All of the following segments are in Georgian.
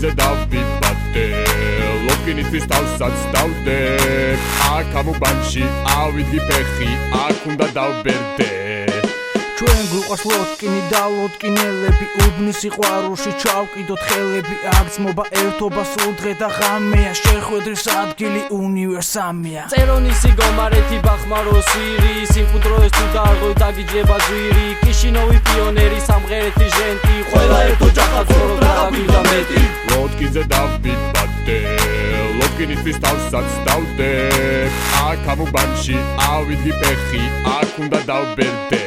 ლოდგინზე დავიბადე ლოდგინისთვის თავსაც დავდე აქ ამუბანში ავიდი ფეხი აქ უნდა დავბერდე ჩვენ გვიყვარს ლოდგინი და ლოდგინელები უდნის სიყვარულში ჩავკიდოთ ხელები აქ ძმობა ერთობა სულ დღე და ღამეა შეხვედრის ადგილი უნივერსამია წერონისი გომარეთი ბახმარო სირი სიმკვდროეს თუ დაღო დაგიჯება ძვირი კიშინოვი პიონერი სამღერეთი ჟენტი ყველა ერთ ოჯახად ცხოვრობ და გინდა მეტი ლოდგინზე დავიბადე ლოდგინისთვის თავსაც დავდე აქ ამუბანში ავიდი ფეხი აქ უნდა დავბერდე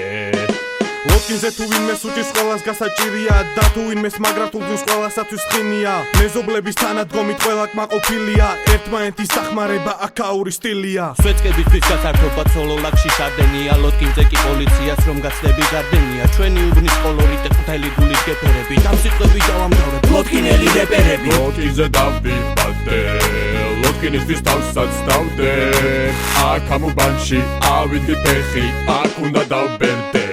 ლოდგინზე თუ ვინმეს უჭირს ყველას გასაჭირია და თუ ვინმეს მაგრად უძინს ყველასათვის ხინია მეზობლების თანადგომით ყველა კმაყოფილია ერთმანეთის დახმარება აქაური სტილია სვეტკებისთვის გასართობა ცოლოლაკში შარდენია ლოდგინზე კი პოლიციას რომ გაცდები გარდენია ჩვენი უბნის კოლორიტი ყვითელი გულის გეფერები დამსიყვები დავამთავრებ ლოდგინელი რეპერები ლოდგინზე დავიბადე ლოდგინისთვის თავსაც დავდე აქ ამუბანში ავიდი ფეხი აქ უნდა დავბერდე